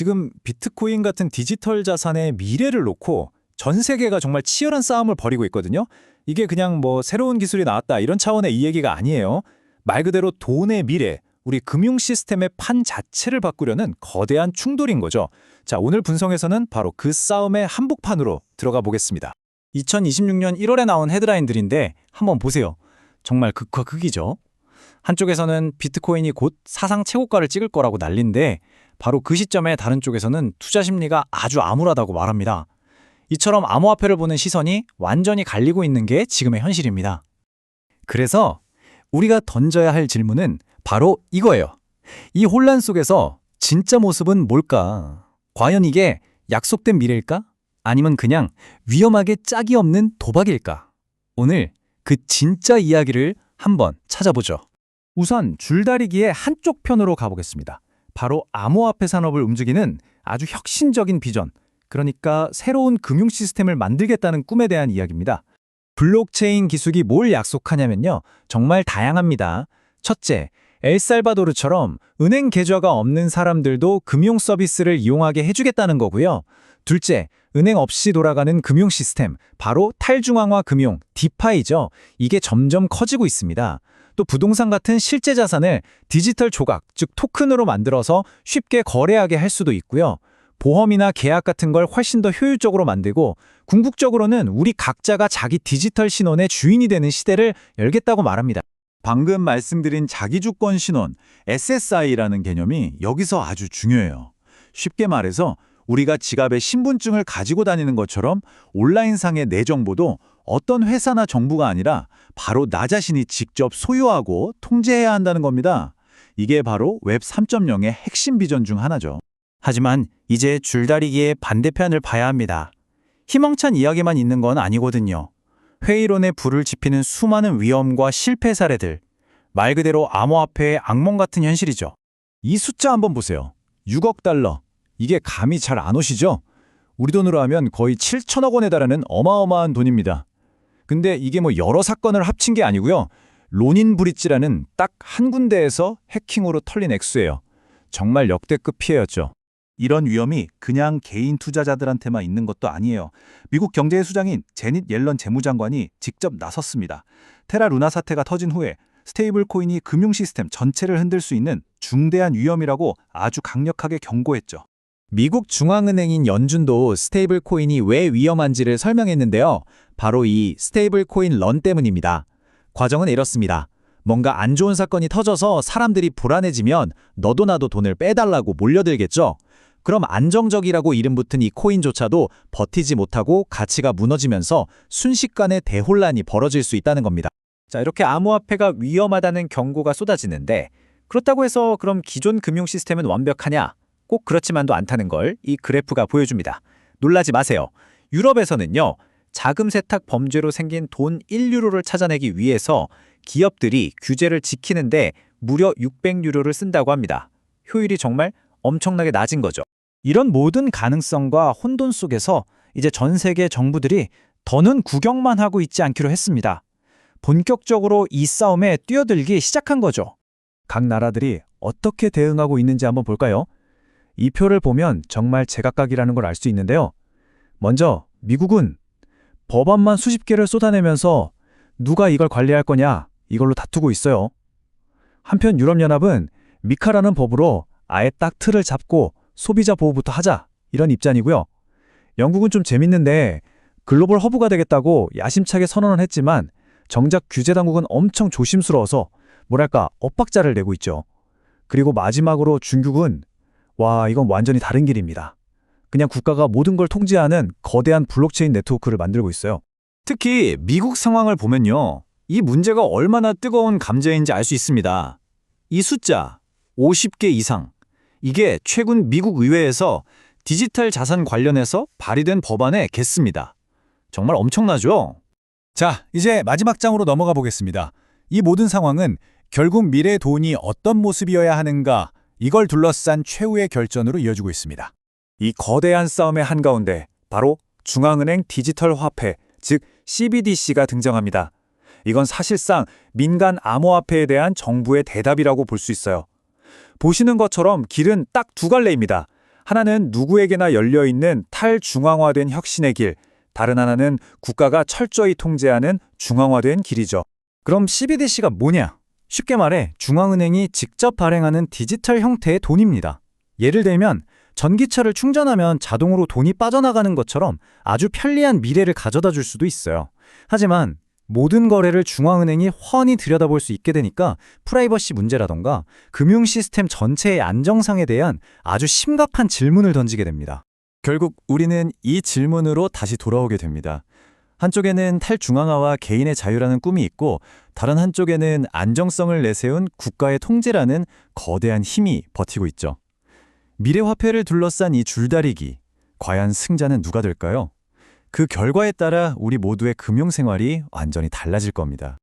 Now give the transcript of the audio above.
지금 비트코인 같은 디지털 자산의 미래를 놓고 전 세계가 정말 치열한 싸움을 벌이고 있거든요. 이게 그냥 뭐 새로운 기술이 나왔다 이런 차원의 이 얘기가 아니에요. 말 그대로 돈의 미래, 우리 금융 시스템의 판 자체를 바꾸려는 거대한 충돌인 거죠. 자, 오늘 분석에서는 바로 그 싸움의 한복판으로 들어가 보겠습니다. 2026년 1월에 나온 헤드라인들인데 한번 보세요. 정말 극과 극이죠. 한쪽에서는 비트코인이 곧 사상 최고가를 찍을 거라고 난리인데 바로 그 시점에 다른 쪽에서는 투자 심리가 아주 암울하다고 말합니다. 이처럼 암호화폐를 보는 시선이 완전히 갈리고 있는 게 지금의 현실입니다. 그래서 우리가 던져야 할 질문은 바로 이거예요. 이 혼란 속에서 진짜 모습은 뭘까? 과연 이게 약속된 미래일까? 아니면 그냥 위험하게 짝이 없는 도박일까? 오늘 그 진짜 이야기를 한번 찾아보죠. 우선 줄다리기의 한쪽 편으로 가보겠습니다. 바로 암호화폐 산업을 움직이는 아주 혁신적인 비전, 그러니까 새로운 금융 시스템을 만들겠다는 꿈에 대한 이야기입니다. 블록체인 기술이 뭘 약속하냐면요. 정말 다양합니다. 첫째, 엘살바도르처럼 은행 계좌가 없는 사람들도 금융 서비스를 이용하게 해주겠다는 거고요. 둘째, 은행 없이 돌아가는 금융 시스템, 바로 탈중앙화 금융, 디파이죠. 이게 점점 커지고 있습니다. 또 부동산 같은 실제 자산을 디지털 조각, 즉 토큰으로 만들어서 쉽게 거래하게 할 수도 있고요. 보험이나 계약 같은 걸 훨씬 더 효율적으로 만들고 궁극적으로는 우리 각자가 자기 디지털 신원의 주인이 되는 시대를 열겠다고 말합니다. 방금 말씀드린 자기주권 신원, SSI라는 개념이 여기서 아주 중요해요. 쉽게 말해서 우리가 지갑에 신분증을 가지고 다니는 것처럼 온라인상의 내 정보도 어떤 회사나 정부가 아니라 바로 나 자신이 직접 소유하고 통제해야 한다는 겁니다. 이게 바로 웹 3.0의 핵심 비전 중 하나죠. 하지만 이제 줄다리기의 반대편을 봐야 합니다. 희망찬 이야기만 있는 건 아니거든요. 회의론에 불을 지피는 수많은 위험과 실패 사례들. 말 그대로 암호화폐의 악몽 같은 현실이죠. 이 숫자 한번 보세요. 6억 달러. 이게 감이 잘 안 오시죠? 우리 돈으로 하면 거의 7천억 원에 달하는 어마어마한 돈입니다. 근데 이게 뭐 여러 사건을 합친 게 아니고요. 로닌 브릿지라는 딱 한 군데에서 해킹으로 털린 액수예요. 정말 역대급 피해였죠. 이런 위험이 그냥 개인 투자자들한테만 있는 것도 아니에요. 미국 경제의 수장인 제닛 옐런 재무장관이 직접 나섰습니다. 테라 루나 사태가 터진 후에 스테이블 코인이 금융 시스템 전체를 흔들 수 있는 중대한 위험이라고 아주 강력하게 경고했죠. 미국 중앙은행인 연준도 스테이블 코인이 왜 위험한지를 설명했는데요. 바로 이 스테이블 코인 런 때문입니다. 과정은 이렇습니다. 뭔가 안 좋은 사건이 터져서 사람들이 불안해지면 너도 나도 돈을 빼달라고 몰려들겠죠. 그럼 안정적이라고 이름 붙은 이 코인조차도 버티지 못하고 가치가 무너지면서 순식간에 대혼란이 벌어질 수 있다는 겁니다. 자, 이렇게 암호화폐가 위험하다는 경고가 쏟아지는데 그렇다고 해서 그럼 기존 금융 시스템은 완벽하냐? 꼭 그렇지만도 않다는 걸 이 그래프가 보여줍니다. 놀라지 마세요. 유럽에서는요. 자금 세탁 범죄로 생긴 돈 1유로를 찾아내기 위해서 기업들이 규제를 지키는데 무려 600유로를 쓴다고 합니다. 효율이 정말 엄청나게 낮은 거죠. 이런 모든 가능성과 혼돈 속에서 이제 전 세계 정부들이 더는 구경만 하고 있지 않기로 했습니다. 본격적으로 이 싸움에 뛰어들기 시작한 거죠. 각 나라들이 어떻게 대응하고 있는지 한번 볼까요? 이 표를 보면 정말 제각각이라는 걸 알 수 있는데요. 먼저 미국은 법안만 수십 개를 쏟아내면서 누가 이걸 관리할 거냐 이걸로 다투고 있어요. 한편 유럽연합은 미카라는 법으로 아예 딱 틀을 잡고 소비자 보호부터 하자 이런 입장이고요. 영국은 좀 재밌는데 글로벌 허브가 되겠다고 야심차게 선언은 했지만 정작 규제 당국은 엄청 조심스러워서 뭐랄까 엇박자를 내고 있죠. 그리고 마지막으로 중국은 와 이건 완전히 다른 길입니다. 그냥 국가가 모든 걸 통제하는 거대한 블록체인 네트워크를 만들고 있어요. 특히 미국 상황을 보면요. 이 문제가 얼마나 뜨거운 감자인지 알 수 있습니다. 이 숫자 50개 이상. 이게 최근 미국 의회에서 디지털 자산 관련해서 발의된 법안의 개수입니다. 정말 엄청나죠? 자, 이제 마지막 장으로 넘어가 보겠습니다. 이 모든 상황은 결국 미래의 돈이 어떤 모습이어야 하는가 이걸 둘러싼 최후의 결전으로 이어지고 있습니다. 이 거대한 싸움의 한가운데 바로 중앙은행 디지털 화폐, 즉 CBDC가 등장합니다. 이건 사실상 민간 암호화폐에 대한 정부의 대답이라고 볼 수 있어요. 보시는 것처럼 길은 딱 두 갈래입니다. 하나는 누구에게나 열려있는 탈중앙화된 혁신의 길, 다른 하나는 국가가 철저히 통제하는 중앙화된 길이죠. 그럼 CBDC가 뭐냐? 쉽게 말해 중앙은행이 직접 발행하는 디지털 형태의 돈입니다. 예를 들면 전기차를 충전하면 자동으로 돈이 빠져나가는 것처럼 아주 편리한 미래를 가져다 줄 수도 있어요. 하지만 모든 거래를 중앙은행이 훤히 들여다볼 수 있게 되니까 프라이버시 문제라던가 금융 시스템 전체의 안정성에 대한 아주 심각한 질문을 던지게 됩니다. 결국 우리는 이 질문으로 다시 돌아오게 됩니다. 한쪽에는 탈중앙화와 개인의 자유라는 꿈이 있고 다른 한쪽에는 안정성을 내세운 국가의 통제라는 거대한 힘이 버티고 있죠. 미래화폐를 둘러싼 이 줄다리기, 과연 승자는 누가 될까요? 그 결과에 따라 우리 모두의 금융생활이 완전히 달라질 겁니다.